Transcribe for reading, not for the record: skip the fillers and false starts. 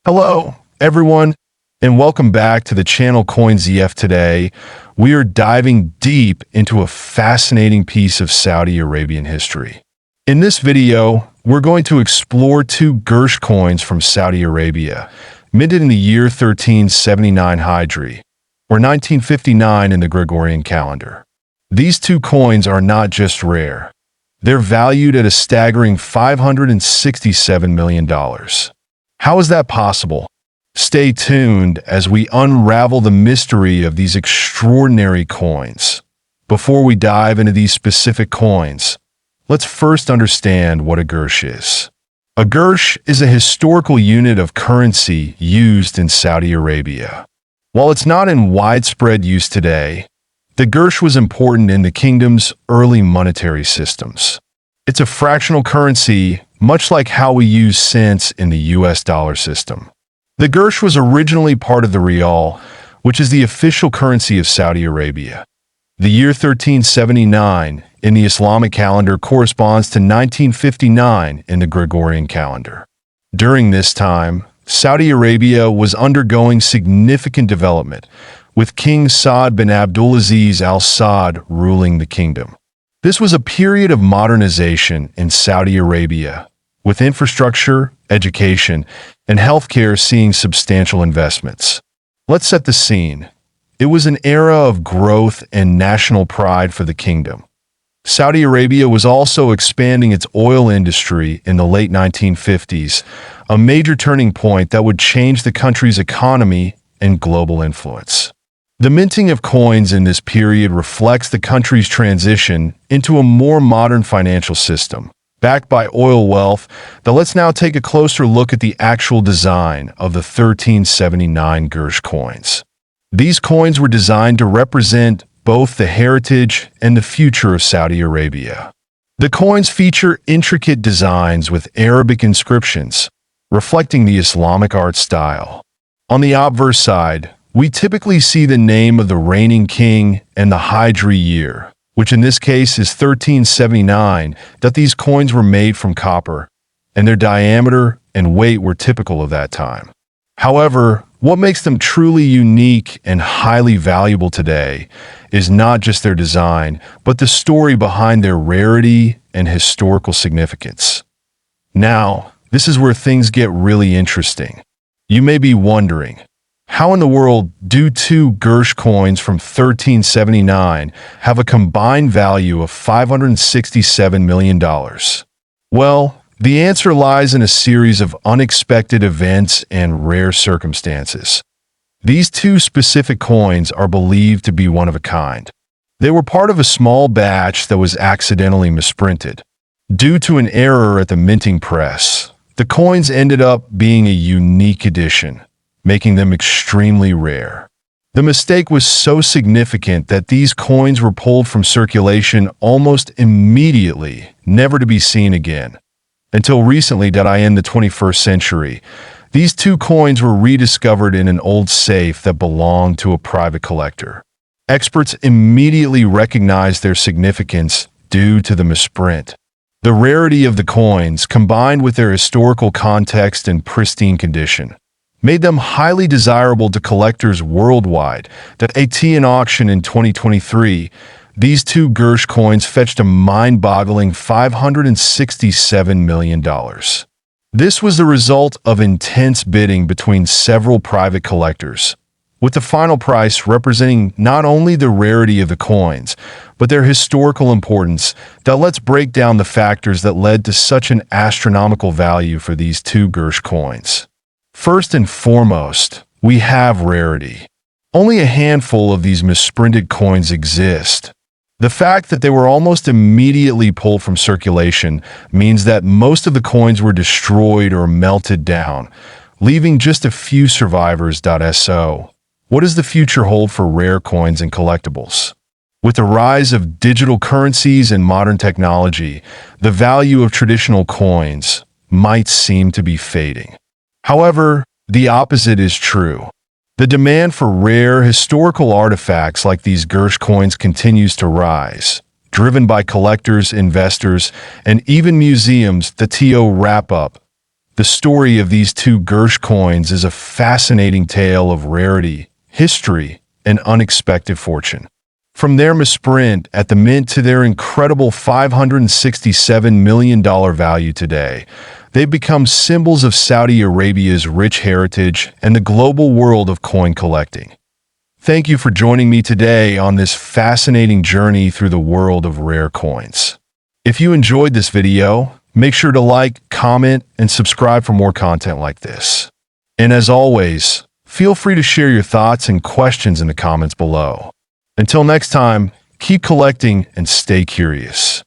Hello, everyone, and welcome back to the channel CoinZF. Today, we are diving deep into a fascinating piece of Saudi Arabian history. In this video, we're going to explore two Ghirsh coins from Saudi Arabia, minted in the year 1379 Hijri, or 1959 in the Gregorian calendar. These two coins are not just rare. They're valued at a staggering $567 million. How is that possible? Stay tuned as we unravel the mystery of these extraordinary coins. Before we dive into these specific coins, let's first understand what a Ghirsh is. A Ghirsh is a historical unit of currency used in Saudi Arabia. While it's not in widespread use today, the Ghirsh was important in the kingdom's early monetary systems. It's a fractional currency, much like how we use cents in the US dollar system. The Ghirsh was originally part of the rial, which is the official currency of Saudi Arabia. The year 1379 in the Islamic calendar corresponds to 1959 in the Gregorian calendar. During this time, Saudi Arabia was undergoing significant development, with King Saud bin Abdulaziz Al Saud ruling the kingdom. This was a period of modernization in Saudi Arabia, with infrastructure, education, and healthcare seeing substantial investments. Let's set the scene. It was an era of growth and national pride for the kingdom. Saudi Arabia was also expanding its oil industry in the late 1950s, a major turning point that would change the country's economy and global influence. The minting of coins in this period reflects the country's transition into a more modern financial system, backed by oil wealth. Now let's now take a closer look at the actual design of the 1379 Ghirsh coins. These coins were designed to represent both the heritage and the future of Saudi Arabia. The coins feature intricate designs with Arabic inscriptions, reflecting the Islamic art style. On the obverse side, we typically see the name of the reigning king and the Hijri year, which in this case is 1379, that these coins were made from copper, and their diameter and weight were typical of that time. However, what makes them truly unique and highly valuable today is not just their design, but the story behind their rarity and historical significance. Now, this is where things get really interesting. You may be wondering, how in the world do two Ghirsh coins from 1379 have a combined value of $567 million? Well, the answer lies in a series of unexpected events and rare circumstances. These two specific coins are believed to be one of a kind. They were part of a small batch that was accidentally misprinted. Due to an error at the minting press, the coins ended up being a unique edition, making them extremely rare. The mistake was so significant that these coins were pulled from circulation almost immediately, never to be seen again. Until recently, in the 21st century, these two coins were rediscovered in an old safe that belonged to a private collector. Experts immediately recognized their significance due to the misprint. The rarity of the coins, combined with their historical context and pristine condition, made them highly desirable to collectors worldwide. At an auction in 2023, these two Ghirsh coins fetched a mind-boggling $567 million. This was the result of intense bidding between several private collectors, with the final price representing not only the rarity of the coins, but their historical importance. Now let's break down the factors that led to such an astronomical value for these two Ghirsh coins. First and foremost, we have rarity. Only a handful of these misprinted coins exist. The fact that they were almost immediately pulled from circulation means that most of the coins were destroyed or melted down, leaving just a few survivors. So, what does the future hold for rare coins and collectibles? With the rise of digital currencies and modern technology, the value of traditional coins might seem to be fading. However, the opposite is true. The demand for rare historical artifacts like these Ghirsh coins continues to rise, driven by collectors, investors, and even museums. To wrap up, The story of these two Ghirsh coins is a fascinating tale of rarity, history, and unexpected fortune. From their misprint at the mint to their incredible $567 million value today, they've become symbols of Saudi Arabia's rich heritage and the global world of coin collecting. Thank you for joining me today on this fascinating journey through the world of rare coins. If you enjoyed this video, make sure to like, comment, and subscribe for more content like this. And as always, feel free to share your thoughts and questions in the comments below. Until next time, keep collecting and stay curious.